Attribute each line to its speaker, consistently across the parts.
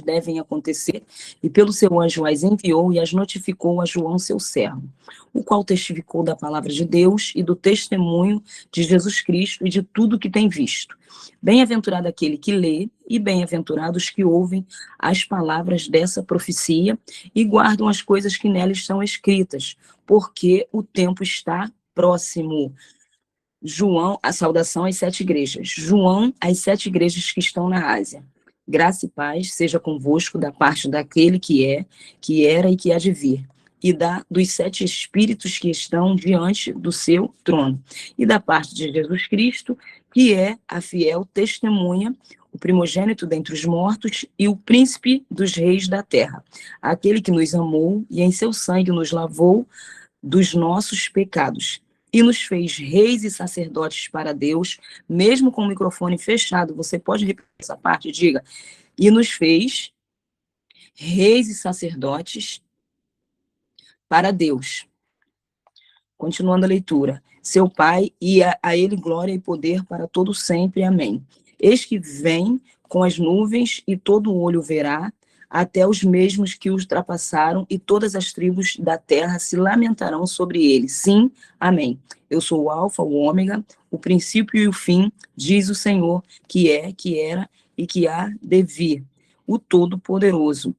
Speaker 1: devem acontecer, e pelo seu anjo as enviou e as notificou a João, seu servo, o qual testificou da palavra de Deus e do testemunho de Jesus Cristo e de tudo que tem visto. Bem-aventurado aquele que lê e bem-aventurados que ouvem as palavras dessa profecia e guardam as coisas que nela estão escritas, porque o tempo está próximo. João, a saudação às 7 igrejas. João, às 7 igrejas que estão na Ásia. Graça e paz seja convosco da parte daquele que é, que era e que há de vir, e dos 7 espíritos que estão diante do seu trono, e da parte de Jesus Cristo, que é a fiel testemunha, o primogênito dentre os mortos e o príncipe dos reis da terra, aquele que nos amou e em seu sangue nos lavou dos nossos pecados, e nos fez reis e sacerdotes para Deus, mesmo com o microfone fechado. Você pode repetir essa parte? Diga. E nos fez reis e sacerdotes para Deus. Continuando a leitura. Seu Pai, e a ele glória e poder para todo sempre. Amém. Eis que vem com as nuvens, e todo olho verá, até os mesmos que os ultrapassaram, e todas as tribos da terra se lamentarão sobre ele. Sim, amém. Eu sou o Alfa, o Ômega, o princípio e o fim, diz o Senhor, que é, que era e que há de vir, o Todo-Poderoso.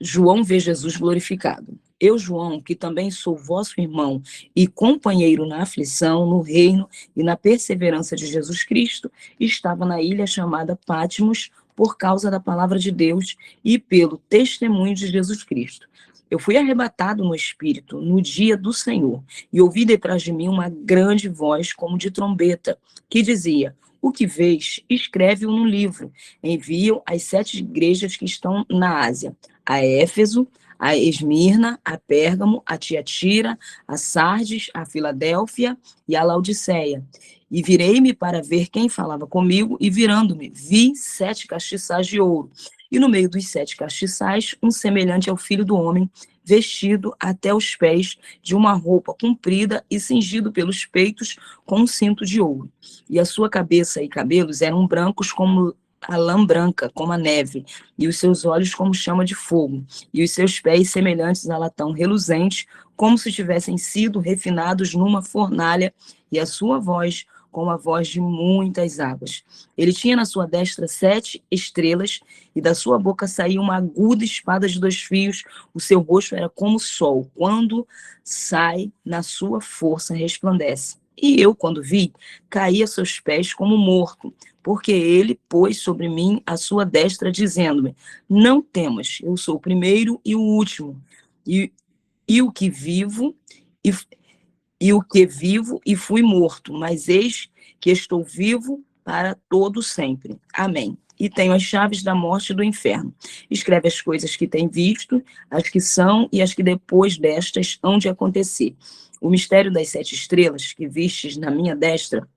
Speaker 1: João vê Jesus glorificado. Eu, João, que também sou vosso irmão e companheiro na aflição, no reino e na perseverança de Jesus Cristo, estava na ilha chamada Patmos, por causa da palavra de Deus e pelo testemunho de Jesus Cristo. Eu fui arrebatado no Espírito no dia do Senhor, e ouvi detrás de mim uma grande voz, como de trombeta, que dizia: o que vês, escreve-o no livro. Envia-o às 7 igrejas que estão na Ásia: a Éfeso, a Esmirna, a Pérgamo, a Tiatira, a Sardes, a Filadélfia e a Laodiceia. E virei-me para ver quem falava comigo, e virando-me, vi 7 castiçais de ouro. E no meio dos 7 castiçais, um semelhante ao Filho do Homem, vestido até os pés de uma roupa comprida e cingido pelos peitos com um cinto de ouro. E a sua cabeça e cabelos eram brancos como a lã branca, como a neve, e os seus olhos como chama de fogo, e os seus pés semelhantes a latão reluzente, como se tivessem sido refinados numa fornalha, e a sua voz como a voz de muitas águas. Ele tinha na sua destra 7 estrelas, e da sua boca saía uma aguda espada de 2 fios. O seu rosto era como o sol, quando sai, na sua força resplandece. E eu, quando vi, caí a seus pés como morto, porque ele pôs sobre mim a sua destra, dizendo-me: não temas, eu sou o primeiro e o último, e o que vivo, e fui morto, mas eis que estou vivo para todo sempre. Amém. E tenho as chaves da morte e do inferno. Escreve as coisas que tem visto, as que são e as que depois destas hão de acontecer. O mistério das 7 estrelas que vistes na minha destra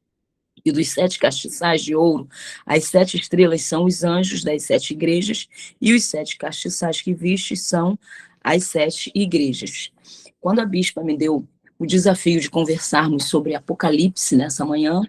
Speaker 1: e dos 7 castiçais de ouro. As 7 estrelas são os anjos das 7 igrejas, e os 7 castiçais que vistes são as 7 igrejas. Quando a bispa me deu o desafio de conversarmos sobre Apocalipse nessa manhã,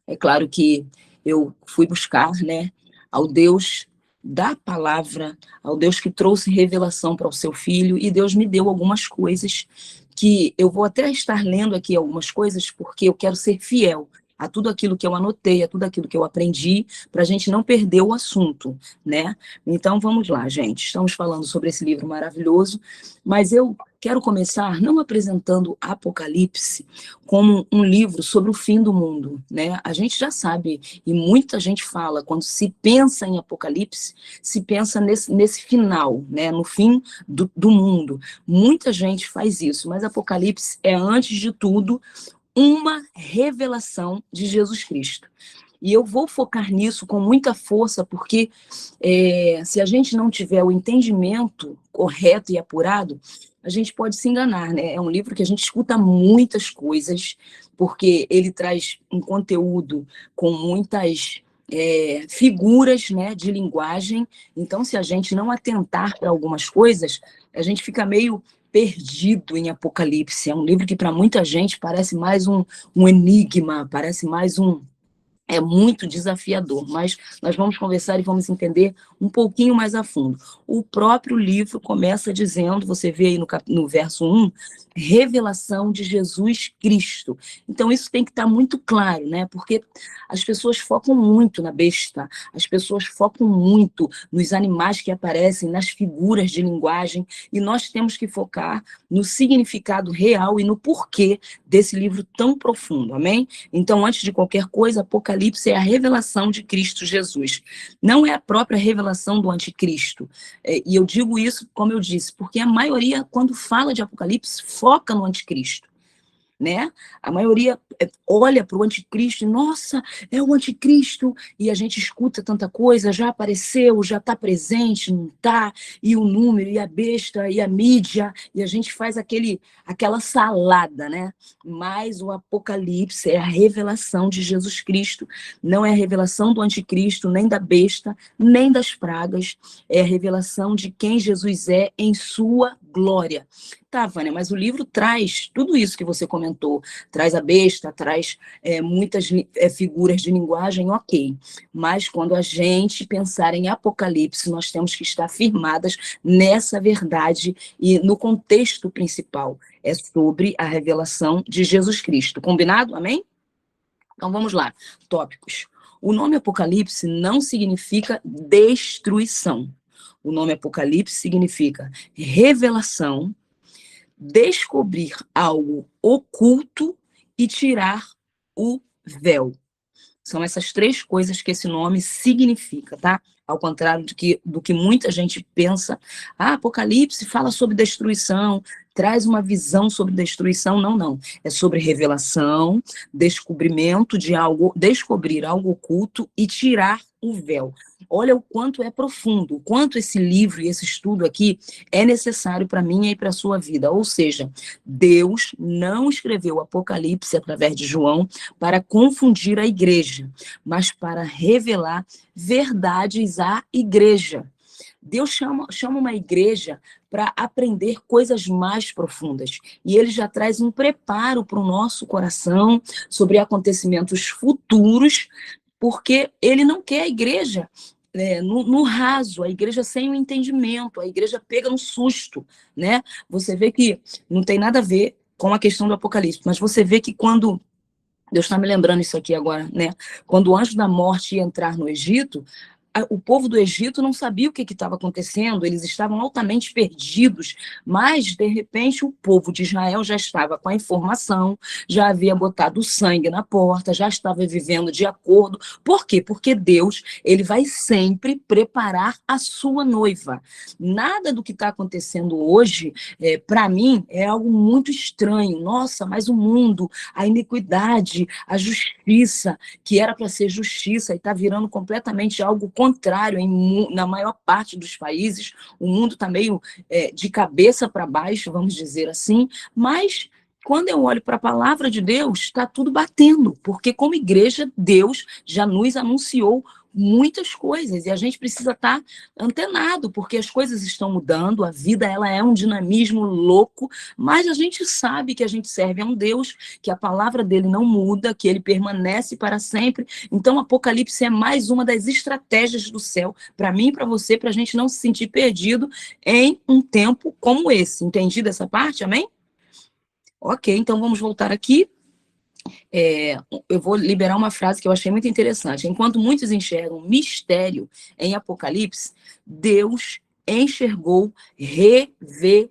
Speaker 1: é claro que eu fui buscar, né, ao Deus da palavra, ao Deus que trouxe revelação para o seu filho, e Deus me deu algumas coisas que eu vou até estar lendo aqui, algumas coisas, porque eu quero ser fiel a tudo aquilo que eu anotei, a tudo aquilo que eu aprendi, para a gente não perder o assunto, né? Então, vamos lá, gente. Estamos falando sobre esse livro maravilhoso, mas eu quero começar não apresentando Apocalipse como um livro sobre o fim do mundo, né? A gente já sabe, e muita gente fala, quando se pensa em Apocalipse, se pensa nesse final, né? No fim do mundo. Muita gente faz isso, mas Apocalipse é, antes de tudo, uma revelação de Jesus Cristo. E eu vou focar nisso com muita força, porque se a gente não tiver o entendimento correto e apurado, a gente pode se enganar, né? É um livro que a gente escuta muitas coisas, porque ele traz um conteúdo com muitas figuras, né, de linguagem. Então, se a gente não atentar para algumas coisas, a gente fica meio perdido em Apocalipse. É um livro que para muita gente parece mais um enigma, parece mais é muito desafiador, mas nós vamos conversar e vamos entender um pouquinho mais a fundo. O próprio livro começa dizendo, você vê aí no verso 1, revelação de Jesus Cristo. Então isso tem que estar muito claro, né? Porque as pessoas focam muito na besta, as pessoas focam muito nos animais que aparecem, nas figuras de linguagem, e nós temos que focar no significado real e no porquê desse livro tão profundo, amém? Então, antes de qualquer coisa, Apocalipse é a revelação de Cristo Jesus. Não é a própria revelação do anticristo. E eu digo isso, como eu disse, porque a maioria, quando fala de Apocalipse, foca no anticristo, né? A maioria olha para o anticristo e, nossa, é o anticristo, e a gente escuta tanta coisa, já apareceu, já está presente, não está, e o número, e a besta, e a mídia, e a gente faz aquela salada, né? Mas o Apocalipse é a revelação de Jesus Cristo, não é a revelação do anticristo, nem da besta, nem das pragas, é a revelação de quem Jesus é em sua glória. Tá, Vânia, mas o livro traz tudo isso que você comentou, traz a besta, traz muitas figuras de linguagem, ok. Mas quando a gente pensar em Apocalipse, nós temos que estar firmadas nessa verdade e no contexto principal. É sobre a revelação de Jesus Cristo. Combinado? Amém? Então vamos lá. Tópicos. O nome Apocalipse não significa destruição. O nome Apocalipse significa revelação, descobrir algo oculto e tirar o véu. São essas três coisas que esse nome significa, tá? Ao contrário do que muita gente pensa, Apocalipse fala sobre destruição, traz uma visão sobre destruição. Não, não. É sobre revelação, descobrimento de algo, descobrir algo oculto e tirar o véu. Olha o quanto é profundo, o quanto esse livro e esse estudo aqui é necessário para mim e para a sua vida. Ou seja, Deus não escreveu o Apocalipse através de João para confundir a igreja, mas para revelar verdades à igreja. Deus chama uma igreja para aprender coisas mais profundas. E ele já traz um preparo para o nosso coração sobre acontecimentos futuros, porque ele não quer a igreja no raso, a igreja sem o entendimento, a igreja pega no susto, né? Você vê que não tem nada a ver com a questão do Apocalipse, mas você vê que quando Deus está me lembrando isso aqui agora, né? Quando o anjo da morte ia entrar no Egito, o povo do Egito não sabia o que estava acontecendo, eles estavam altamente perdidos, mas, de repente, o povo de Israel já estava com a informação, já havia botado o sangue na porta, já estava vivendo de acordo. Por quê? Porque Deus, ele vai sempre preparar a sua noiva. Nada do que está acontecendo hoje, para mim, é algo muito estranho. Nossa, mas o mundo, a iniquidade, a justiça, que era para ser justiça e está virando completamente algo contrário na maior parte dos países. O mundo está meio de cabeça para baixo, vamos dizer assim, mas quando eu olho para a palavra de Deus, está tudo batendo, porque como igreja, Deus já nos anunciou muitas coisas, e a gente precisa estar antenado, porque as coisas estão mudando, a vida ela é um dinamismo louco, mas a gente sabe que a gente serve a um Deus, que a palavra dele não muda, que ele permanece para sempre. Então, Apocalipse é mais uma das estratégias do céu, para mim e para você, para a gente não se sentir perdido em um tempo como esse. Entendi dessa parte? Amém? Ok, então vamos voltar aqui. Eu vou liberar uma frase que eu achei muito interessante. Enquanto muitos enxergam mistério em Apocalipse, Deus enxergou revelação.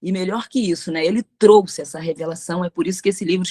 Speaker 1: E melhor que isso, né? Ele trouxe essa revelação, é por isso que esse livro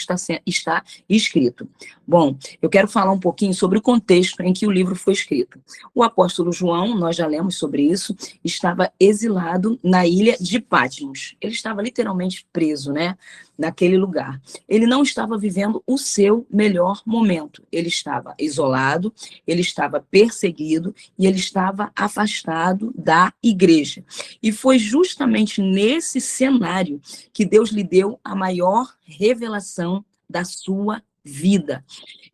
Speaker 1: está escrito. Bom, eu quero falar um pouquinho sobre o contexto em que o livro foi escrito. O apóstolo João, nós já lemos sobre isso, estava exilado na ilha de Patmos. Ele estava literalmente preso, né? Naquele lugar. Ele não estava vivendo o seu melhor momento. Ele estava isolado, ele estava perseguido e ele estava afastado da igreja. E foi justamente nesse cenário que Deus lhe deu a maior revelação da sua vida.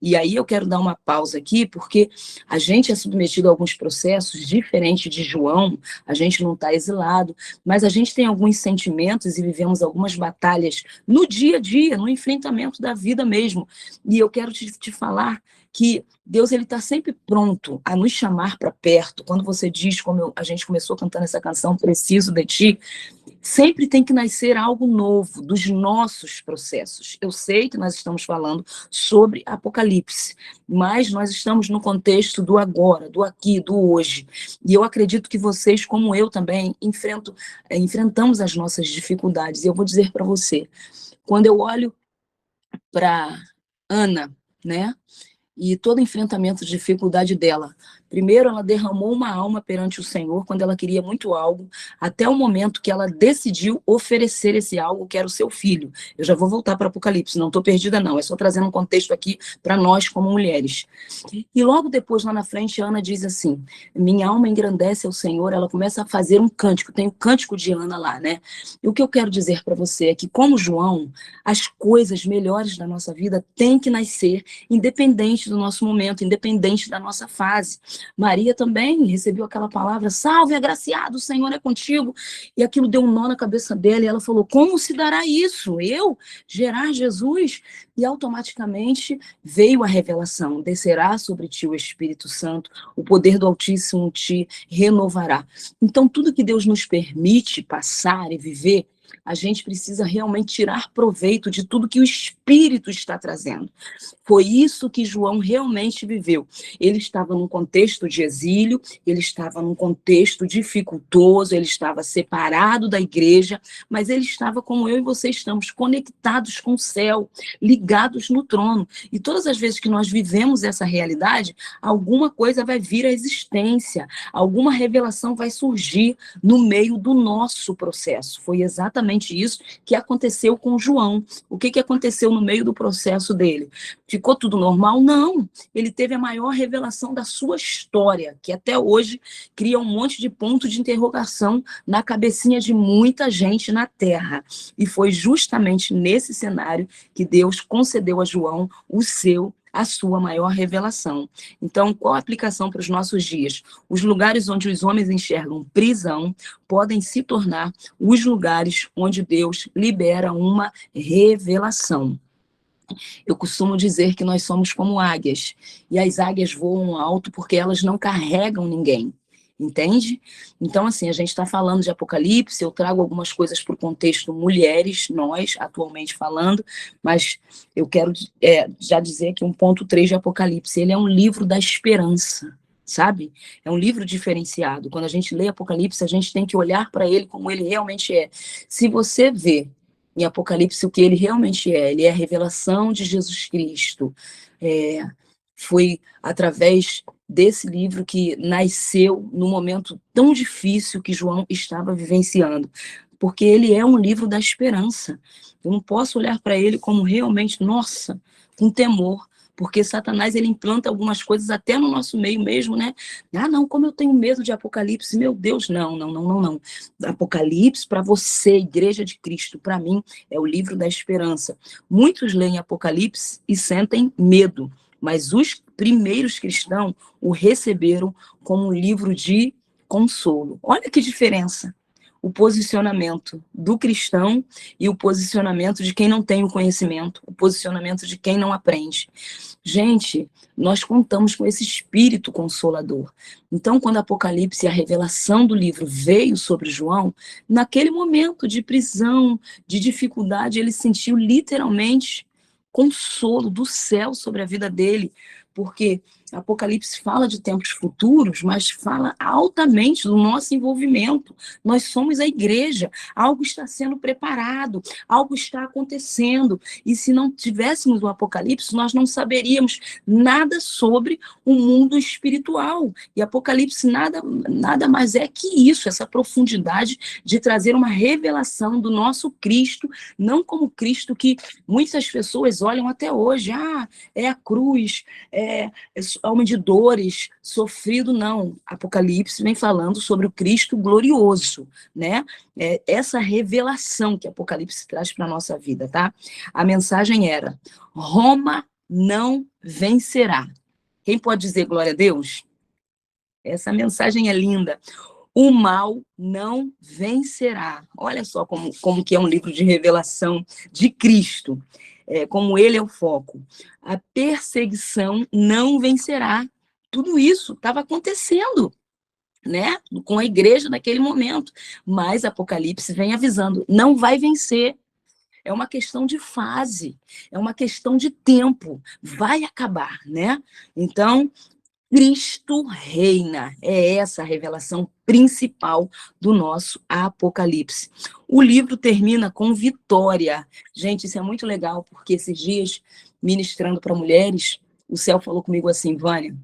Speaker 1: E aí eu quero dar uma pausa aqui, porque a gente é submetido a alguns processos diferentes de João, a gente não está exilado, mas a gente tem alguns sentimentos e vivemos algumas batalhas no dia a dia, no enfrentamento da vida mesmo. E eu quero te falar que Deus ele está sempre pronto a nos chamar para perto. Quando você diz, a gente começou cantando essa canção, Preciso de Ti, sempre tem que nascer algo novo dos nossos processos. Eu sei que nós estamos falando sobre Apocalipse, mas nós estamos no contexto do agora, do aqui, do hoje. E eu acredito que vocês, como eu também, enfrentamos as nossas dificuldades. E eu vou dizer para você, quando eu olho para Ana, né? E todo enfrentamento de dificuldade dela. Primeiro, ela derramou uma alma perante o Senhor quando ela queria muito algo, até o momento que ela decidiu oferecer esse algo, que era o seu filho. Eu já vou voltar para Apocalipse, não estou perdida não, é só trazendo um contexto aqui para nós como mulheres. E logo depois, lá na frente, Ana diz assim, minha alma engrandece ao Senhor, ela começa a fazer um cântico, tem o cântico de Ana lá, né? E o que eu quero dizer para você é que, como João, as coisas melhores da nossa vida têm que nascer independente do nosso momento, independente da nossa fase. Maria também recebeu aquela palavra, salve, agraciado, o Senhor é contigo, e aquilo deu um nó na cabeça dela, e ela falou, como se dará isso? Eu gerar Jesus? E automaticamente veio a revelação, descerá sobre ti o Espírito Santo, o poder do Altíssimo te renovará. Então, tudo que Deus nos permite passar e viver, a gente precisa realmente tirar proveito de tudo que o Espírito está trazendo. Foi isso que João realmente viveu. Ele estava num contexto de exílio, ele estava num contexto dificultoso, ele estava separado da igreja, mas ele estava como eu e você estamos, conectados com o céu, ligados no trono. E todas as vezes que nós vivemos essa realidade, alguma coisa vai vir à existência, alguma revelação vai surgir no meio do nosso processo. Foi exatamente isso que aconteceu com João. O que aconteceu no meio do processo dele? Ficou tudo normal? Não. Ele teve a maior revelação da sua história, que até hoje cria um monte de ponto de interrogação na cabecinha de muita gente na Terra. E foi justamente nesse cenário que Deus concedeu a João a sua maior revelação. Então, qual a aplicação para os nossos dias? Os lugares onde os homens enxergam prisão podem se tornar os lugares onde Deus libera uma revelação. Eu costumo dizer que nós somos como águias, e as águias voam alto porque elas não carregam ninguém, entende? Então, assim, a gente está falando de Apocalipse, eu trago algumas coisas para o contexto mulheres, nós, atualmente falando, mas eu quero já dizer que 1.3 de Apocalipse, ele é um livro da esperança, sabe? É um livro diferenciado. Quando a gente lê Apocalipse, a gente tem que olhar para ele como ele realmente é. Se você vê em Apocalipse o que ele realmente é. Ele é a revelação de Jesus Cristo. Foi através desse livro que nasceu no momento tão difícil que João estava vivenciando, porque ele é um livro da esperança. Eu não posso olhar para ele como realmente, nossa, com temor, porque Satanás ele implanta algumas coisas até no nosso meio mesmo, né? Ah, não, como eu tenho medo de Apocalipse, meu Deus, não. Apocalipse, para você, Igreja de Cristo, para mim, é o livro da esperança. Muitos leem Apocalipse e sentem medo, mas os primeiros cristãos o receberam como um livro de consolo. Olha que diferença. O posicionamento do cristão e o posicionamento de quem não tem o conhecimento, o posicionamento de quem não aprende. Gente, nós contamos com esse espírito consolador. Então, quando Apocalipse, a revelação do livro veio sobre João, naquele momento de prisão, de dificuldade, ele sentiu literalmente consolo do céu sobre a vida dele, porque Apocalipse fala de tempos futuros, mas fala altamente do nosso envolvimento. Nós somos a igreja, algo está sendo preparado, algo está acontecendo. E se não tivéssemos o Apocalipse, nós não saberíamos nada sobre o mundo espiritual. E Apocalipse nada mais é que isso, essa profundidade de trazer uma revelação do nosso Cristo, não como Cristo que muitas pessoas olham até hoje. Ah, é a cruz, é homem de dores, sofrido, não. Apocalipse vem falando sobre o Cristo glorioso, né? Essa revelação que Apocalipse traz para a nossa vida, tá? A mensagem era: Roma não vencerá. Quem pode dizer glória a Deus? Essa mensagem é linda. O mal não vencerá. Olha só como que é um livro de revelação de Cristo, como ele é o foco. A perseguição não vencerá. Tudo isso estava acontecendo, né, com a igreja naquele momento. Mas Apocalipse vem avisando, não vai vencer. É uma questão de fase, é uma questão de tempo. Vai acabar, né? Então, Cristo reina. É essa a revelação principal do nosso Apocalipse. O livro termina com vitória. Gente, isso é muito legal, porque esses dias, ministrando para mulheres, o céu falou comigo assim, Vânia,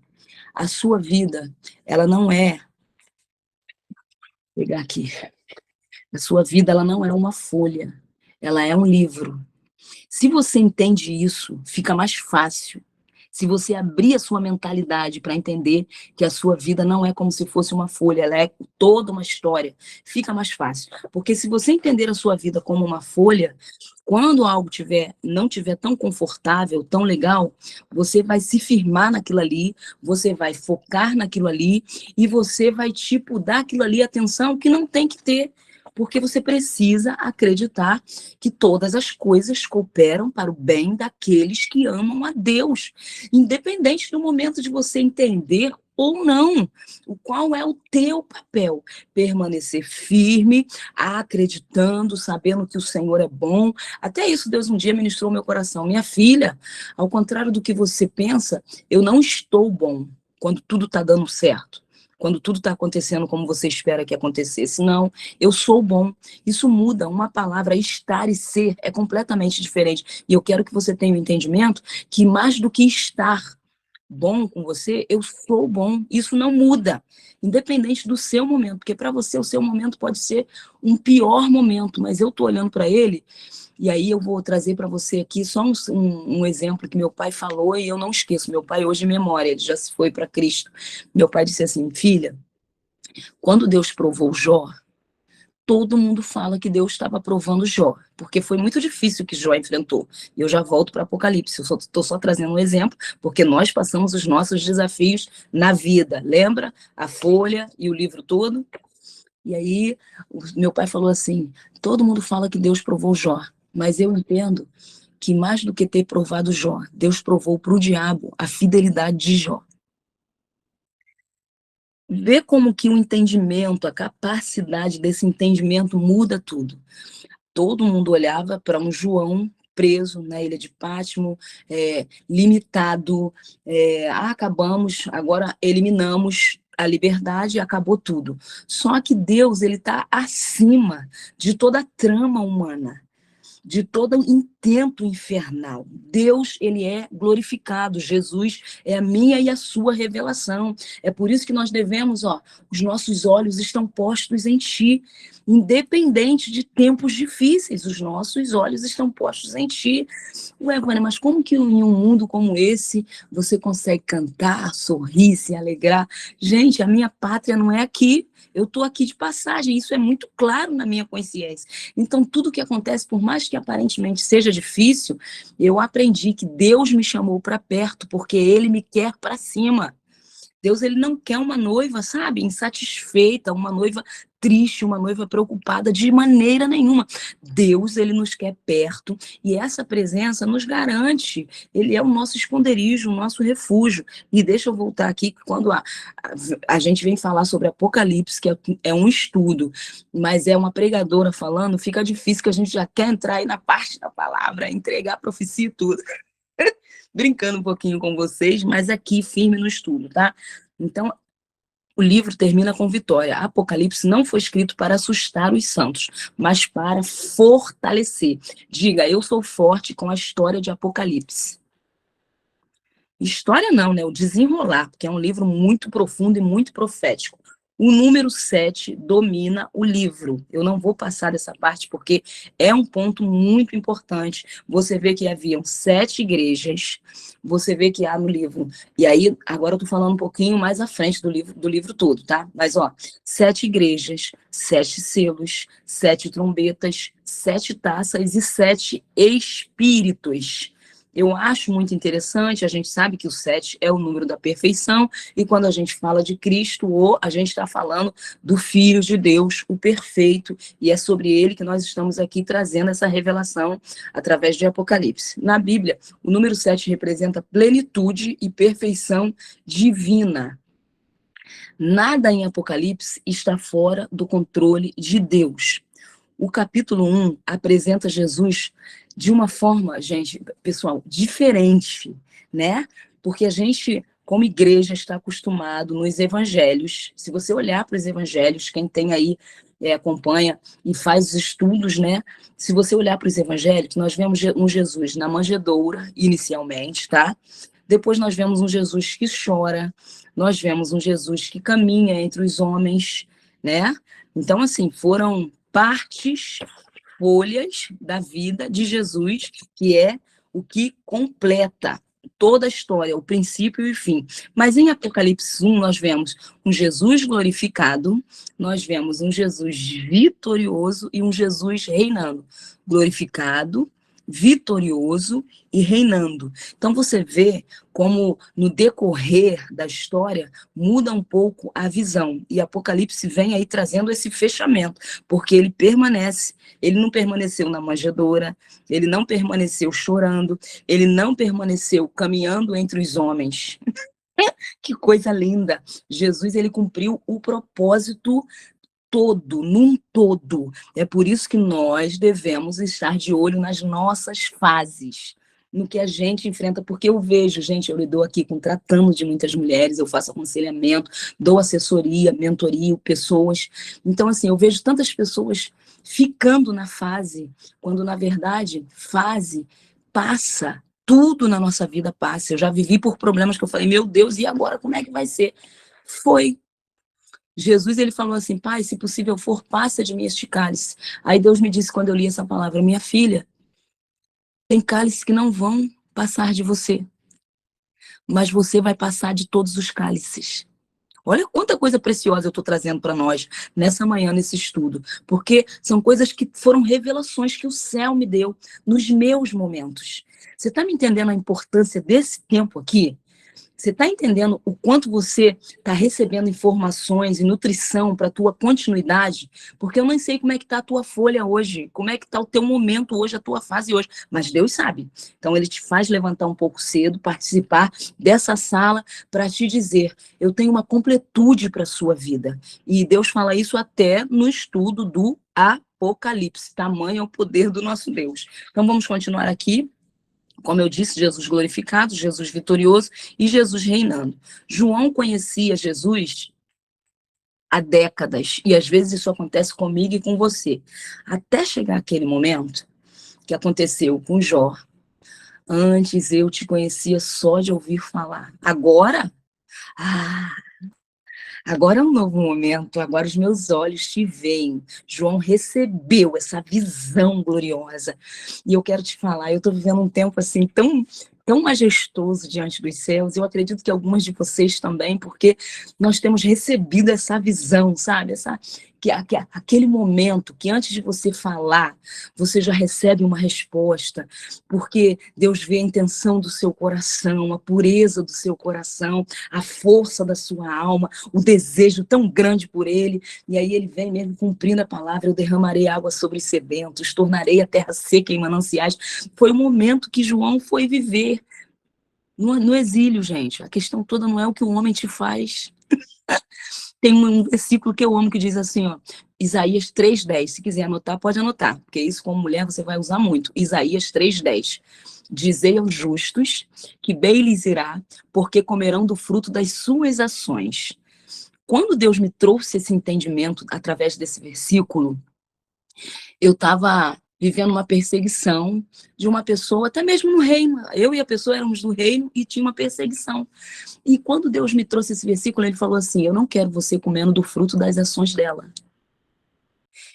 Speaker 1: a sua vida, ela não é, vou pegar aqui, a sua vida, ela não é uma folha, ela é um livro. Se você entende isso, fica mais fácil. Se você abrir a sua mentalidade para entender que a sua vida não é como se fosse uma folha, ela é toda uma história, fica mais fácil. Porque se você entender a sua vida como uma folha, quando algo não tiver tão confortável, tão legal, você vai se firmar naquilo ali, você vai focar naquilo ali e você vai, tipo, dar aquilo ali atenção que não tem que ter. Porque você precisa acreditar que todas as coisas cooperam para o bem daqueles que amam a Deus, independente do momento de você entender ou não, qual é o teu papel, permanecer firme, acreditando, sabendo que o Senhor é bom. Até isso Deus um dia ministrou meu coração, minha filha, ao contrário do que você pensa, eu não estou bom quando tudo está dando certo, quando tudo está acontecendo como você espera que acontecesse. Não, eu sou bom. Isso muda, uma palavra, estar e ser, é completamente diferente. E eu quero que você tenha o entendimento que mais do que estar bom com você, eu sou bom. Isso não muda, independente do seu momento, porque para você o seu momento pode ser um pior momento, mas eu estou olhando para ele, e aí eu vou trazer para você aqui só um exemplo que meu pai falou e eu não esqueço. Meu pai hoje, memória, ele já se foi para Cristo. Meu pai disse assim, filha, quando Deus provou Jó, todo mundo fala que Deus estava provando Jó, porque foi muito difícil o que Jó enfrentou. E eu já volto para Apocalipse, eu estou só trazendo um exemplo, porque nós passamos os nossos desafios na vida. Lembra? A folha e o livro todo. E aí, meu pai falou assim, todo mundo fala que Deus provou Jó, mas eu entendo que mais do que ter provado Jó, Deus provou para o diabo a fidelidade de Jó. Vê como que o entendimento, a capacidade desse entendimento muda tudo. Todo mundo olhava para um João preso na ilha de Pátimo, limitado, acabamos, agora eliminamos a liberdade e acabou tudo. Só que Deus, ele está acima de toda a trama humana, de todo intento infernal. Deus, ele é glorificado. Jesus é a minha e a sua revelação. É por isso que nós devemos, os nossos olhos estão postos em ti, independente de tempos difíceis, os nossos olhos estão postos em ti. Ué, Vânia, mas como que em um mundo como esse você consegue cantar, sorrir, se alegrar? Gente, a minha pátria não é aqui. Eu estou aqui de passagem, isso é muito claro na minha consciência. Então, tudo que acontece, por mais que aparentemente seja difícil, eu aprendi que Deus me chamou para perto, porque Ele me quer para cima. Deus, ele não quer uma noiva, sabe, insatisfeita, uma noiva triste, uma noiva preocupada, de maneira nenhuma. Deus, ele nos quer perto e essa presença nos garante. Ele é o nosso esconderijo, o nosso refúgio. E deixa eu voltar aqui, quando a gente vem falar sobre Apocalipse, que é um estudo, mas é uma pregadora falando, fica difícil que a gente já quer entrar aí na parte da palavra, entregar a profecia e tudo. Brincando um pouquinho com vocês, mas aqui firme no estudo, tá? Então, o livro termina com vitória. Apocalipse não foi escrito para assustar os santos, mas para fortalecer. Diga, eu sou forte com a história de Apocalipse. História não, né? O desenrolar, porque é um livro muito profundo e muito profético. O número 7 domina o livro. Eu não vou passar dessa parte porque é um ponto muito importante. Você vê que haviam 7 igrejas, você vê que há no livro, e aí agora eu estou falando um pouquinho mais à frente do livro todo, tá? Mas, 7 igrejas, 7 selos, 7 trombetas, 7 taças e 7 espíritos. Eu acho muito interessante, a gente sabe que o 7 é o número da perfeição, e quando a gente fala de Cristo, a gente está falando do Filho de Deus, o perfeito, e é sobre ele que nós estamos aqui trazendo essa revelação através de Apocalipse. Na Bíblia, o número 7 representa plenitude e perfeição divina. Nada em Apocalipse está fora do controle de Deus. O capítulo 1 apresenta Jesus de uma forma, gente, pessoal, diferente, né? Porque a gente, como igreja, está acostumado nos evangelhos. Se você olhar para os evangelhos, quem tem aí, acompanha e faz os estudos, né? Se você olhar para os evangelhos, nós vemos um Jesus na manjedoura, inicialmente, tá? Depois nós vemos um Jesus que chora, nós vemos um Jesus que caminha entre os homens, né? Então, assim, foram partes, folhas da vida de Jesus, que é o que completa toda a história, o princípio e o fim. Mas em Apocalipse 1, nós vemos um Jesus glorificado, nós vemos um Jesus vitorioso e um Jesus reinando. Glorificado, vitorioso e reinando. Então você vê como no decorrer da história muda um pouco a visão, e Apocalipse vem aí trazendo esse fechamento, porque ele permanece, ele não permaneceu na manjedoura, ele não permaneceu chorando, ele não permaneceu caminhando entre os homens. Que coisa linda! Jesus, ele cumpriu o propósito todo, num todo. É por isso que nós devemos estar de olho nas nossas fases, no que a gente enfrenta, porque eu vejo, gente, eu lido aqui tratando de muitas mulheres, eu faço aconselhamento, dou assessoria, mentoria, pessoas. Então, assim, eu vejo tantas pessoas ficando na fase, quando, na verdade, fase passa, tudo na nossa vida passa. Eu já vivi por problemas que eu falei, meu Deus, e agora como é que vai ser? Foi. Jesus, ele falou assim, Pai, se possível for, passa de mim este cálice. Aí Deus me disse, quando eu li essa palavra, minha filha, tem cálices que não vão passar de você, mas você vai passar de todos os cálices. Olha quanta coisa preciosa eu estou trazendo para nós nessa manhã, nesse estudo, porque são coisas que foram revelações que o céu me deu nos meus momentos. Você está me entendendo a importância desse tempo aqui? Você está entendendo o quanto você está recebendo informações e nutrição para a tua continuidade? Porque eu não sei como é que está a tua folha hoje, como é que está o teu momento hoje, a tua fase hoje, mas Deus sabe. Então ele te faz levantar um pouco cedo, participar dessa sala para te dizer, eu tenho uma completude para a sua vida. E Deus fala isso até no estudo do Apocalipse, tamanho é o poder do nosso Deus. Então vamos continuar aqui. Como eu disse, Jesus glorificado, Jesus vitorioso e Jesus reinando. João conhecia Jesus há décadas, e às vezes isso acontece comigo e com você. Até chegar aquele momento que aconteceu com Jó. Antes eu te conhecia só de ouvir falar. Agora, ah, agora é um novo momento, agora os meus olhos te veem. João recebeu essa visão gloriosa. E eu quero te falar, eu estou vivendo um tempo assim tão majestoso diante dos céus. Eu acredito que algumas de vocês também, porque nós temos recebido essa visão, sabe? Aquele momento que antes de você falar, você já recebe uma resposta, porque Deus vê a intenção do seu coração, a pureza do seu coração, a força da sua alma, o desejo tão grande por ele, e aí ele vem mesmo cumprindo a palavra, eu derramarei água sobre os sedentos, tornarei a terra seca em mananciais. Foi o momento que João foi viver no exílio, gente. A questão toda não é o que o homem te faz. Tem um versículo que eu amo que diz assim, ó, Isaías 3:10, se quiser anotar, pode anotar, porque isso como mulher você vai usar muito. Isaías 3:10. Dizei aos justos que bem lhes irá, porque comerão do fruto das suas ações. Quando Deus me trouxe esse entendimento através desse versículo, eu estava vivendo uma perseguição de uma pessoa, até mesmo no reino. Eu e a pessoa éramos do reino e tinha uma perseguição. E quando Deus me trouxe esse versículo, ele falou assim, eu não quero você comendo do fruto das ações dela.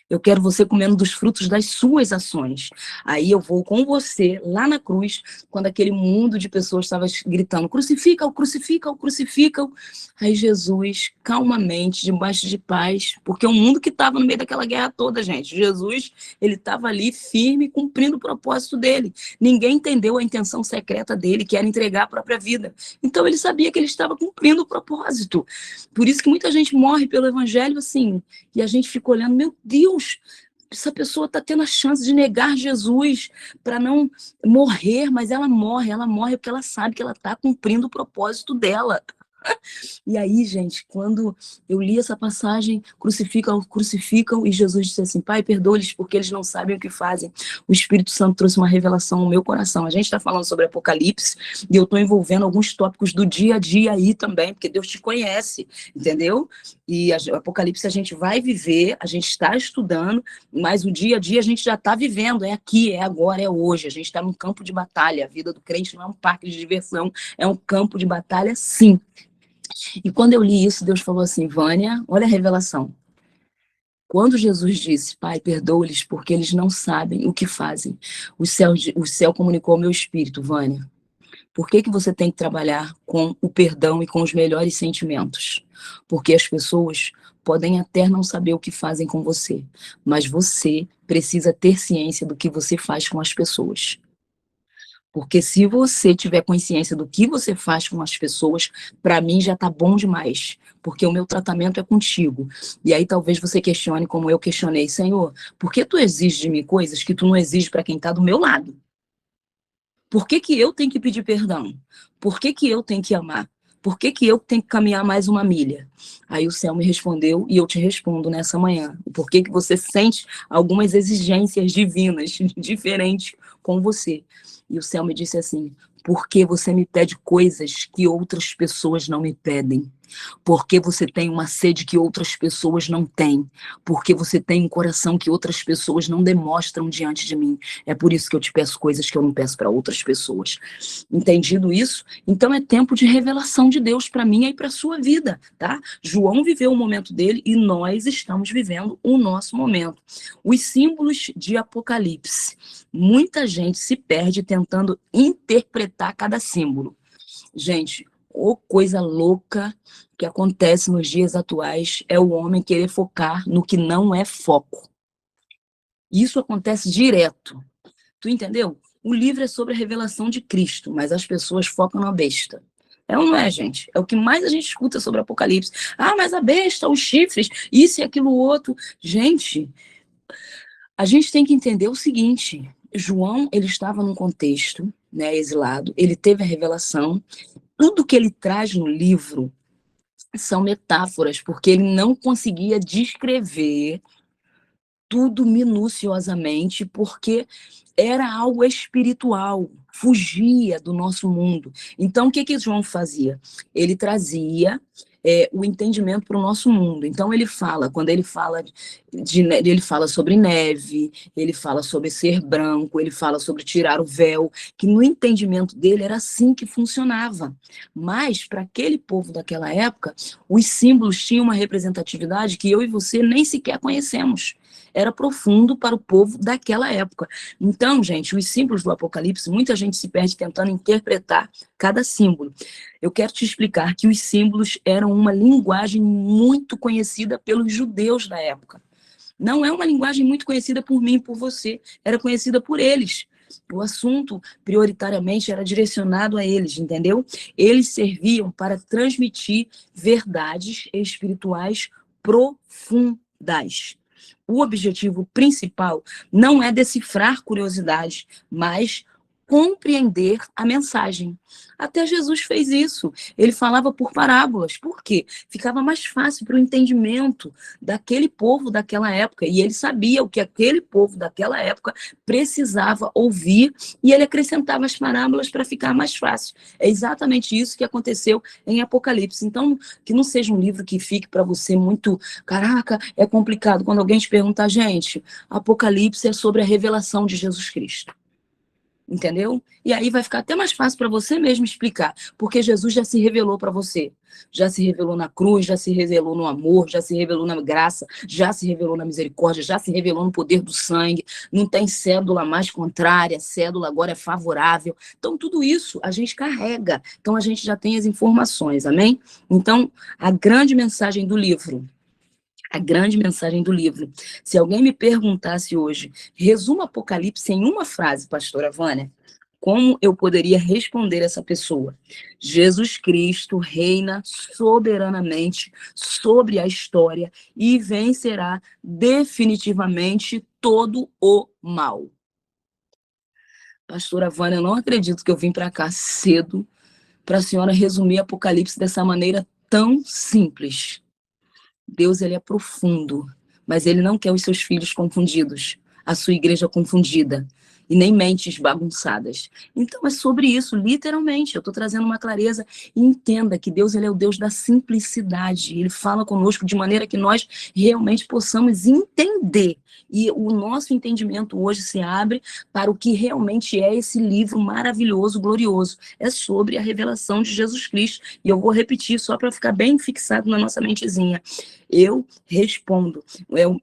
Speaker 1: Eu quero você comendo dos frutos das suas ações. Aí eu vou com você lá na cruz, quando aquele mundo de pessoas estava gritando, crucifica-o, crucifica-o, crucifica-o. Aí Jesus, calmamente, debaixo de paz, porque o mundo que estava no meio daquela guerra toda, gente, Jesus, ele estava ali firme, cumprindo o propósito dele. Ninguém entendeu a intenção secreta dele, que era entregar a própria vida. Então ele sabia que ele estava cumprindo o propósito. Por isso que muita gente morre pelo evangelho assim, e a gente fica olhando, meu Deus, essa pessoa está tendo a chance de negar Jesus para não morrer, mas ela morre porque ela sabe que ela está cumprindo o propósito dela. E aí, gente, quando eu li essa passagem, crucificam, crucificam, e Jesus disse assim, Pai, perdoa-lhes porque eles não sabem o que fazem. O Espírito Santo trouxe uma revelação no meu coração. A gente está falando sobre Apocalipse, e eu estou envolvendo alguns tópicos do dia a dia aí também, porque Deus te conhece, entendeu? E o Apocalipse a gente vai viver, a gente está estudando, mas o dia a dia a gente já está vivendo, é aqui, é agora, é hoje. A gente está num campo de batalha. A vida do crente não é um parque de diversão, é um campo de batalha, sim. E quando eu li isso, Deus falou assim, Vânia, olha a revelação. Quando Jesus disse, Pai, perdoa-lhes porque eles não sabem o que fazem, o céu comunicou ao meu espírito, Vânia, por que você tem que trabalhar com o perdão e com os melhores sentimentos? Porque as pessoas podem até não saber o que fazem com você, mas você precisa ter ciência do que você faz com as pessoas. Porque se você tiver consciência do que você faz com as pessoas, para mim já tá bom demais. Porque o meu tratamento é contigo. E aí talvez você questione como eu questionei, Senhor, por que tu exiges de mim coisas que tu não exiges para quem tá do meu lado? Por que que eu tenho que pedir perdão? Por que que eu tenho que amar? Por que que eu tenho que caminhar mais uma milha? Aí o céu me respondeu e eu te respondo nessa manhã. Por que que você sente algumas exigências divinas diferentes com você? E o céu me disse assim, porque você me pede coisas que outras pessoas não me pedem. Porque você tem uma sede que outras pessoas não têm. Porque você tem um coração que outras pessoas não demonstram diante de mim. É por isso que eu te peço coisas que eu não peço para outras pessoas. Entendido isso? Então é tempo de revelação de Deus para mim e para a sua vida, tá? João viveu o momento dele e nós estamos vivendo o nosso momento. Os símbolos de Apocalipse. Muita gente se perde tentando interpretar cada símbolo. Gente, ou coisa louca que acontece nos dias atuais é o homem querer focar no que não é foco. Isso acontece direto. Tu entendeu? O livro é sobre a revelação de Cristo, mas as pessoas focam na besta. É ou não é, gente? É o que mais a gente escuta sobre Apocalipse. Ah, mas a besta, os chifres, isso e aquilo outro. Gente, a gente tem que entender o seguinte, João, ele estava num contexto, né, exilado, ele teve a revelação, tudo que ele traz no livro são metáforas, porque ele não conseguia descrever tudo minuciosamente, porque era algo espiritual, fugia do nosso mundo. Então, o que que João fazia? Ele trazia o entendimento para o nosso mundo. Então, ele fala, quando ele fala sobre neve, ele fala sobre ser branco, ele fala sobre tirar o véu, que no entendimento dele era assim que funcionava. Mas, para aquele povo daquela época, os símbolos tinham uma representatividade que eu e você nem sequer conhecemos. Era profundo para o povo daquela época. Então, gente, os símbolos do Apocalipse, muita gente se perde tentando interpretar cada símbolo. Eu quero te explicar que os símbolos eram uma linguagem muito conhecida pelos judeus da época. Não é uma linguagem muito conhecida por mim e por você, era conhecida por eles. O assunto, prioritariamente, era direcionado a eles, entendeu? Eles serviam para transmitir verdades espirituais profundas. O objetivo principal não é decifrar curiosidades, mas compreender a mensagem. Até Jesus fez isso. Ele falava por parábolas. Por quê? Ficava mais fácil para o entendimento daquele povo daquela época. E ele sabia o que aquele povo daquela época precisava ouvir e ele acrescentava as parábolas para ficar mais fácil. É exatamente isso que aconteceu em Apocalipse. Então, que não seja um livro que fique para você muito, caraca, é complicado. Quando alguém te perguntar, gente, Apocalipse é sobre a revelação de Jesus Cristo. Entendeu? E aí vai ficar até mais fácil para você mesmo explicar, porque Jesus já se revelou para você. Já se revelou na cruz, já se revelou no amor, já se revelou na graça, já se revelou na misericórdia, já se revelou no poder do sangue. Não tem cédula mais contrária, cédula agora é favorável. Então, tudo isso a gente carrega. Então, a gente já tem as informações, amém? Então, a grande mensagem do livro. A grande mensagem do livro. Se alguém me perguntasse hoje, resuma Apocalipse em uma frase, pastora Vânia, como eu poderia responder essa pessoa? Jesus Cristo reina soberanamente sobre a história e vencerá definitivamente todo o mal. Pastora Vânia, eu não acredito que eu vim para cá cedo para a senhora resumir Apocalipse dessa maneira tão simples. Deus, ele é profundo, mas ele não quer os seus filhos confundidos, a sua igreja confundida, e nem mentes bagunçadas. Então é sobre isso, literalmente. Eu estou trazendo uma clareza. E entenda que Deus, ele é o Deus da simplicidade. Ele fala conosco de maneira que nós realmente possamos entender. E o nosso entendimento hoje se abre para o que realmente é esse livro maravilhoso, glorioso. É sobre a revelação de Jesus Cristo. E eu vou repetir só para ficar bem fixado na nossa mentezinha. Eu respondo.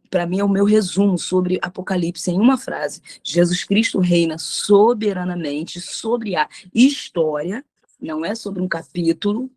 Speaker 1: Para mim é o meu resumo sobre Apocalipse em uma frase. Jesus Cristo reina soberanamente sobre a história, não é sobre um capítulo,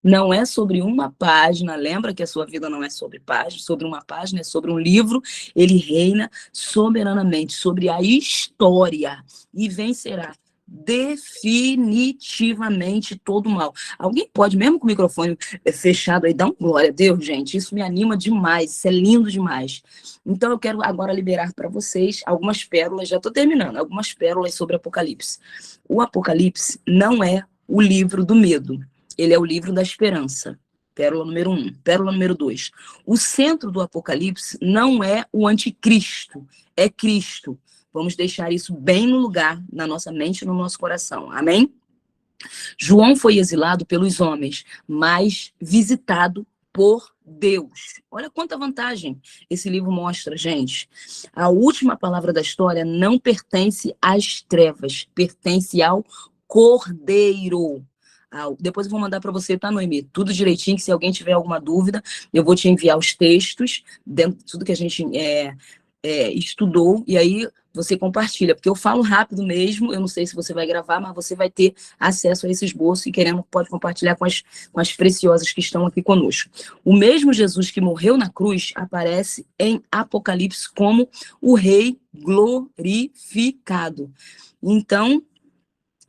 Speaker 1: não é sobre uma página. Lembra que a sua vida não é sobre página, sobre uma página, é sobre um livro. Ele reina soberanamente sobre a história e vencerá definitivamente todo o mal. Alguém pode, mesmo com o microfone fechado aí, dar um glória a Deus, gente? Isso me anima demais, isso é lindo demais. Então eu quero agora liberar para vocês algumas pérolas, já estou terminando, algumas pérolas sobre Apocalipse. O Apocalipse não é o livro do medo, ele é o livro da esperança. Pérola número 1. Pérola número 2. O centro do Apocalipse não é o anticristo, é Cristo. Vamos deixar isso bem no lugar, na nossa mente e no nosso coração. Amém? João foi exilado pelos homens, mas visitado por Deus. Olha quanta vantagem esse livro mostra, gente. A última palavra da história não pertence às trevas, pertence ao Cordeiro. Depois eu vou mandar para você, tá, Noemi? Tudo direitinho, que se alguém tiver alguma dúvida, eu vou te enviar os textos, dentro de tudo que a gente estudou, e aí você compartilha, porque eu falo rápido mesmo, eu não sei se você vai gravar, mas você vai ter acesso a esse esboço e querendo pode compartilhar com as preciosas que estão aqui conosco. O mesmo Jesus que morreu na cruz aparece em Apocalipse como o Rei glorificado. Então,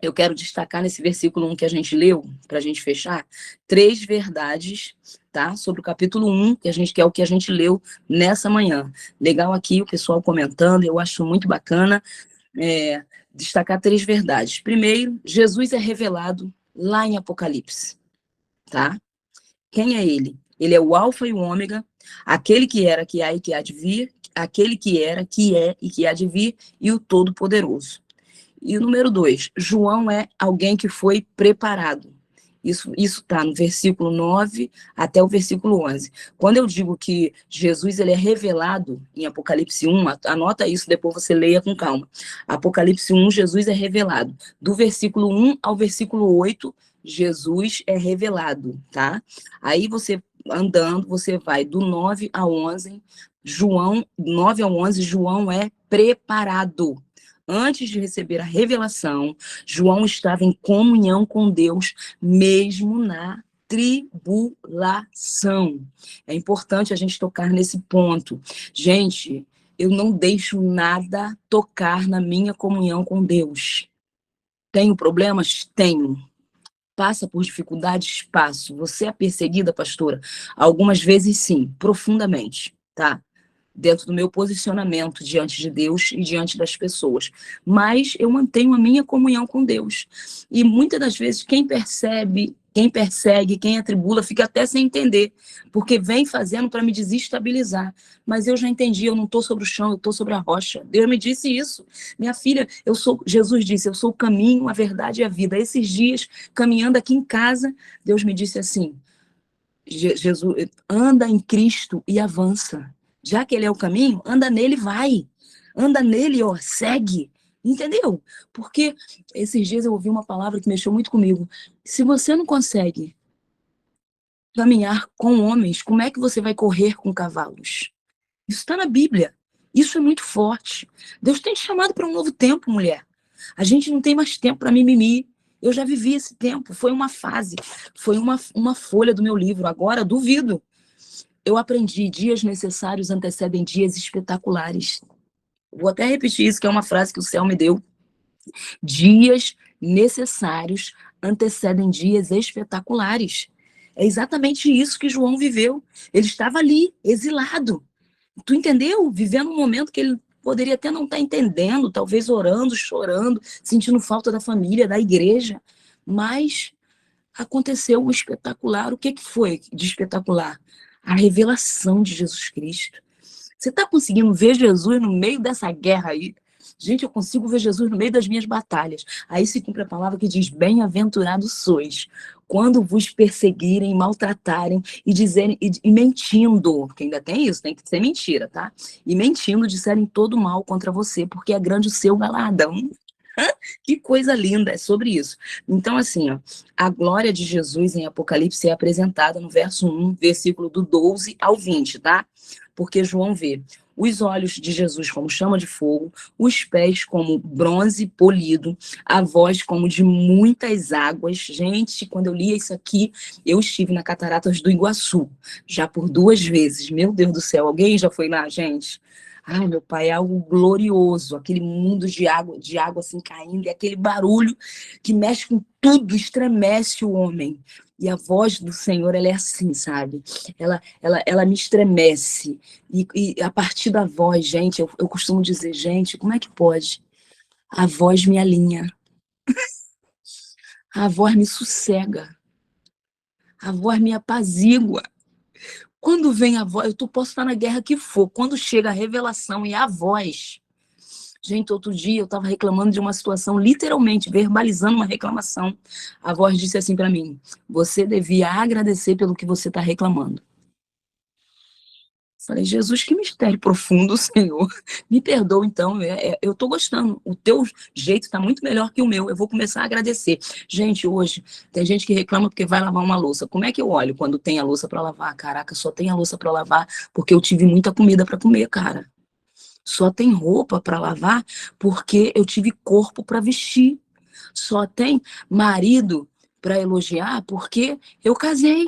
Speaker 1: eu quero destacar nesse versículo 1 que a gente leu, para a gente fechar, 3 verdades, tá? Sobre o capítulo 1, que é o que a gente leu nessa manhã. Legal aqui o pessoal comentando, eu acho muito bacana destacar 3 verdades. Primeiro, Jesus é revelado lá em Apocalipse, tá? Quem é ele? Ele é o alfa e o ômega, aquele que era, que há e que há de vir, aquele que era, que é e que há de vir, e o Todo-Poderoso. E o número 2, João é alguém que foi preparado. Isso está no versículo 9 até o versículo 11. Quando eu digo que Jesus ele é revelado em Apocalipse 1, anota isso, depois você leia com calma. Apocalipse 1, Jesus é revelado. Do versículo 1 ao versículo 8, Jesus é revelado, tá? Aí você, andando, você vai do 9 ao 11, 9 ao 11, João é preparado. Antes de receber a revelação, João estava em comunhão com Deus, mesmo na tribulação. É importante a gente tocar nesse ponto. Gente, eu não deixo nada tocar na minha comunhão com Deus. Tenho problemas? Tenho. Passa por dificuldades? Passo. Você é perseguida, pastora? Algumas vezes sim, profundamente, tá? Dentro do meu posicionamento diante de Deus e diante das pessoas. Mas eu mantenho a minha comunhão com Deus. E muitas das vezes quem persegue, quem atribula, fica até sem entender, porque vem fazendo para me desestabilizar. Mas eu já entendi, eu não estou sobre o chão, eu estou sobre a rocha. Deus me disse isso. Minha filha, Jesus disse, eu sou o caminho, a verdade e a vida. Esses dias, caminhando aqui em casa, Deus me disse assim, Jesus, anda em Cristo e avança. Já que ele é o caminho, anda nele, vai. Anda nele, ó, segue. Entendeu? Porque esses dias eu ouvi uma palavra que mexeu muito comigo. Se você não consegue caminhar com homens, como é que você vai correr com cavalos? Isso está na Bíblia. Isso é muito forte. Deus tem te chamado para um novo tempo, mulher. A gente não tem mais tempo para mimimi. Eu já vivi esse tempo. Foi uma fase. Foi uma folha do meu livro. Agora, duvido. Eu aprendi: dias necessários antecedem dias espetaculares. Vou até repetir isso, que é uma frase que o céu me deu. Dias necessários antecedem dias espetaculares. É exatamente isso que João viveu. Ele estava ali, exilado. Tu entendeu? Vivendo um momento que ele poderia até não estar entendendo, talvez orando, chorando, sentindo falta da família, da igreja. Mas aconteceu o espetacular. O que foi de espetacular? A revelação de Jesus Cristo. Você está conseguindo ver Jesus no meio dessa guerra aí? Gente, eu consigo ver Jesus no meio das minhas batalhas. Aí se cumpre a palavra que diz: bem-aventurados sois quando vos perseguirem, maltratarem e dizerem, e mentindo, porque ainda tem isso, tem que ser mentira, tá? E mentindo disserem todo mal contra você, porque é grande o seu galardão. Que coisa linda, é sobre isso. Então, assim, ó, a glória de Jesus em Apocalipse é apresentada no verso 1, versículo do 12 ao 20, tá? Porque João vê os olhos de Jesus como chama de fogo, os pés como bronze polido, a voz como de muitas águas. Gente, quando eu li isso aqui, eu estive na Cataratas do Iguaçu, já por 2 vezes. Meu Deus do céu, alguém já foi lá, gente? Ai, meu pai, é algo glorioso, aquele mundo de água assim caindo, e aquele barulho que mexe com tudo, estremece o homem. E a voz do Senhor, ela é assim, sabe? Ela me estremece. E a partir da voz, gente, eu costumo dizer: gente, como é que pode? A voz me alinha, a voz me sossega, a voz me apazigua. Quando vem a voz, posso estar na guerra que for, quando chega a revelação e a voz. Gente, outro dia eu estava reclamando de uma situação, literalmente verbalizando uma reclamação. A voz disse assim para mim: você devia agradecer pelo que você está reclamando. Falei: Jesus, que mistério profundo, Senhor. Me perdoa, então, eu estou gostando. O teu jeito está muito melhor que o meu. Eu vou começar a agradecer. Gente, hoje, tem gente que reclama porque vai lavar uma louça. Como é que eu olho quando tem a louça para lavar? Caraca, só tem a louça para lavar porque eu tive muita comida para comer, cara. Só tem roupa para lavar porque eu tive corpo para vestir. Só tem marido para elogiar porque eu casei.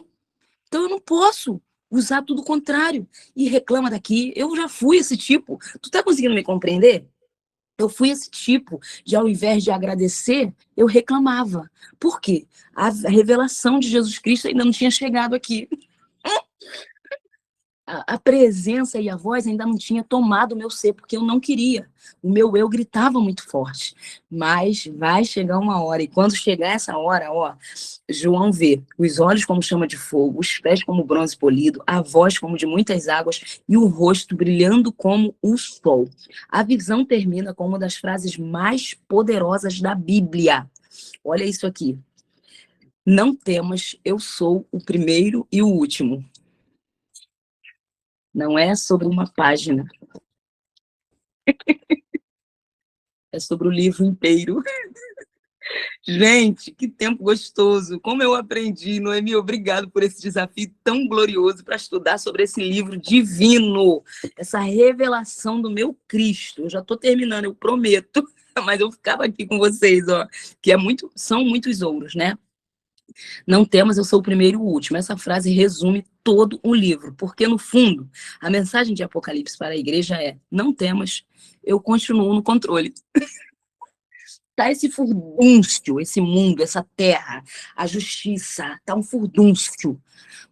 Speaker 1: Então eu não posso usar tudo o contrário. E reclama daqui. Eu já fui esse tipo. Tu tá conseguindo me compreender? Eu fui esse tipo de, ao invés de agradecer, eu reclamava. Por quê? A revelação de Jesus Cristo ainda não tinha chegado aqui. A presença e a voz ainda não tinha tomado o meu ser, porque eu não queria. O meu eu gritava muito forte. Mas vai chegar uma hora, e quando chegar essa hora, ó, João vê os olhos como chama de fogo, os pés como bronze polido, a voz como de muitas águas e o rosto brilhando como o sol. A visão termina com uma das frases mais poderosas da Bíblia. Olha isso aqui: não temas, eu sou o primeiro e o último. Não é sobre uma página, é sobre o livro inteiro. Gente, que tempo gostoso! Como eu aprendi, Noemi, obrigado por esse desafio tão glorioso para estudar sobre esse livro divino, essa revelação do meu Cristo. Eu já estou terminando, eu prometo, mas eu ficava aqui com vocês, ó, que são muitos ouros, né? Não temas, eu sou o primeiro e o último. Essa frase resume todo o livro, porque no fundo, a mensagem de Apocalipse para a igreja é: não temas, eu continuo no controle. Tá esse furdúncio, esse mundo, essa terra, a justiça, tá um furdúncio.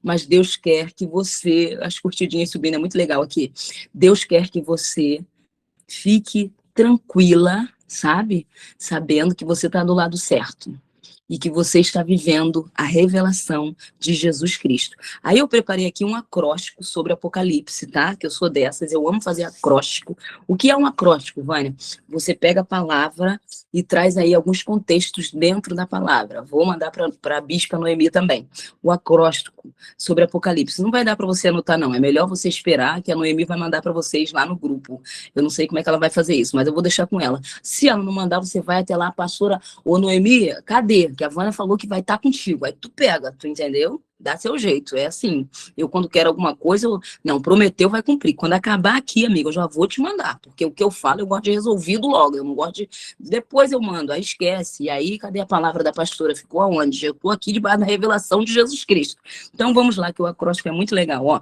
Speaker 1: Mas Deus quer que você, as curtidinhas subindo, é muito legal aqui. Deus quer que você fique tranquila, sabe? Sabendo que você tá do lado certo. e que você está vivendo a revelação de Jesus Cristo. Aí eu preparei aqui um acróstico sobre Apocalipse, tá? Que eu sou dessas, eu amo fazer acróstico. O que é um acróstico, Vânia? Você pega a palavra e traz aí alguns contextos dentro da palavra. Vou mandar para a Bispa Noemi também. O acróstico sobre Apocalipse. Não vai dar para você anotar, não. É melhor você esperar que a Noemi vai mandar para vocês lá no grupo. Eu não sei como é que ela vai fazer isso, mas eu vou deixar com ela. Se ela não mandar, você vai até lá, pastora, ô Noemi, cadê? Que a Vânia falou que vai estar contigo. Aí tu pega, tu entendeu? Dá seu jeito, é assim. Eu, quando quero alguma coisa, não, prometeu, vai cumprir. Quando acabar aqui, amiga, eu já vou te mandar, porque o que eu falo, eu gosto de resolvido logo, eu não gosto de. Depois eu mando, aí esquece. E aí, cadê a palavra da pastora? Ficou aonde? Eu estou aqui debaixo da revelação de Jesus Cristo. Então vamos lá, que o acróstico é muito legal, ó.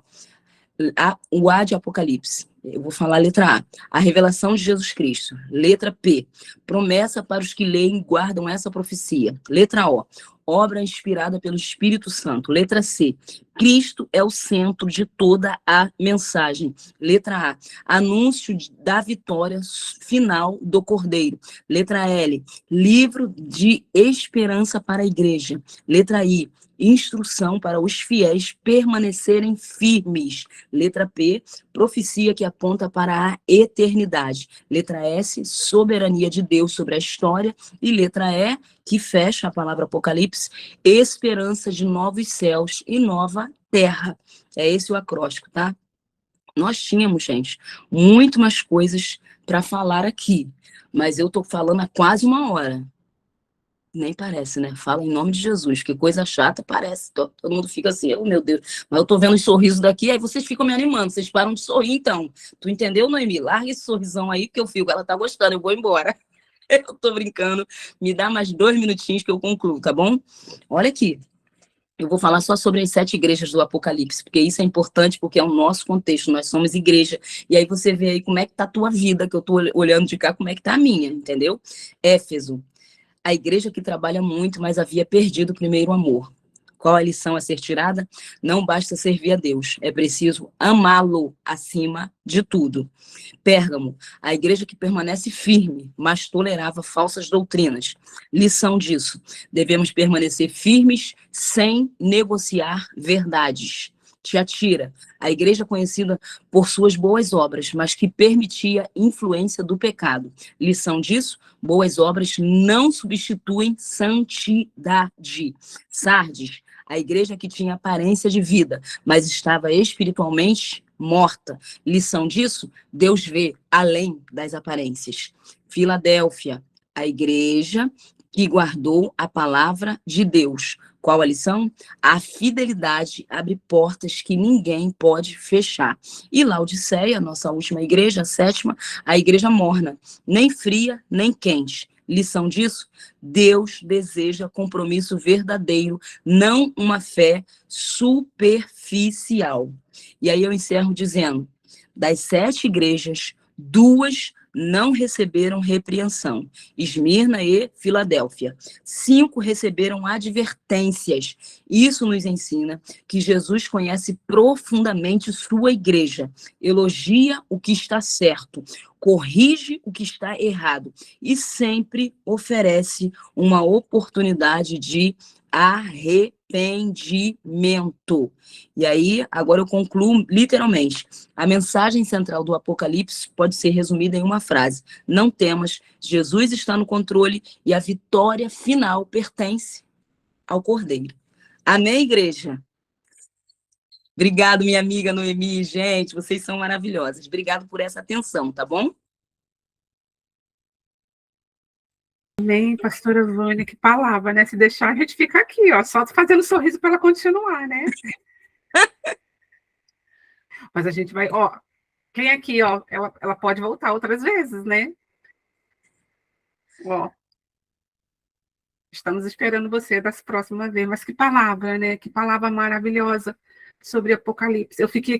Speaker 1: O A de Apocalipse. Eu vou falar a letra A. A revelação de Jesus Cristo. Letra P. Promessa para os que leem e guardam essa profecia. Letra O. Obra inspirada pelo Espírito Santo. Letra C. Cristo é o centro de toda a mensagem. Letra A. Anúncio da vitória final do Cordeiro. Letra L. Livro de esperança para a igreja. Letra I. Instrução para os fiéis permanecerem firmes. Letra P, profecia que aponta para a eternidade. Letra S, soberania de Deus sobre a história. E letra E, que fecha a palavra Apocalipse, esperança de novos céus e nova terra. É esse o acróstico, tá? Nós tínhamos, gente, muito mais coisas para falar aqui, mas eu estou falando há quase uma hora. Nem parece, né? Fala em nome de Jesus, que coisa chata, parece. Todo mundo fica assim, oh meu Deus. Mas eu tô vendo os sorrisos daqui, aí vocês ficam me animando, vocês param de sorrir, então. Tu entendeu, Noemi? Larga esse sorrisão aí, que eu fico, ela tá gostando, eu vou embora. Eu tô brincando. Me dá mais 2 minutinhos que eu concluo, tá bom? Olha aqui. Eu vou falar só sobre as 7 igrejas do Apocalipse, porque isso é importante, porque é o nosso contexto, nós somos igreja. E aí você vê aí como é que tá a tua vida, que eu tô olhando de cá, como é que tá a minha, entendeu? Éfeso. A igreja que trabalha muito, mas havia perdido o primeiro amor. Qual a lição a ser tirada? Não basta servir a Deus, é preciso amá-lo acima de tudo. Pérgamo, a igreja que permanece firme, mas tolerava falsas doutrinas. Lição disso: devemos permanecer firmes sem negociar verdades. Tiatira, a igreja conhecida por suas boas obras, mas que permitia influência do pecado. Lição disso: boas obras não substituem santidade. Sardes, a igreja que tinha aparência de vida, mas estava espiritualmente morta. Lição disso: Deus vê além das aparências. Filadélfia, a igreja que guardou a palavra de Deus. Qual a lição? A fidelidade abre portas que ninguém pode fechar. E Laodiceia, nossa última igreja, a 7ª, a igreja morna, nem fria, nem quente. Lição disso? Deus deseja compromisso verdadeiro, não uma fé superficial. E aí eu encerro dizendo: das 7 igrejas, 2 não receberam repreensão, Esmirna e Filadélfia. 5 receberam advertências. Isso nos ensina que Jesus conhece profundamente sua igreja, elogia o que está certo, corrige o que está errado e sempre oferece uma oportunidade de arrependimento. E aí, agora eu concluo literalmente. A mensagem central do Apocalipse pode ser resumida em uma frase: não temas, Jesus está no controle e a vitória final pertence ao Cordeiro. Amém, igreja? Obrigado, minha amiga Noemi, gente, vocês são maravilhosas. Obrigado por essa atenção, tá bom?
Speaker 2: Amém, pastora Vânia, que palavra, né? Se deixar, a gente fica aqui, ó, só fazendo sorriso para ela continuar, né? Mas a gente vai, ó, quem aqui, ó, ela pode voltar outras vezes, né? Ó, estamos esperando você das próximas vezes. Mas que palavra, né? Que palavra maravilhosa sobre Apocalipse. Eu fiquei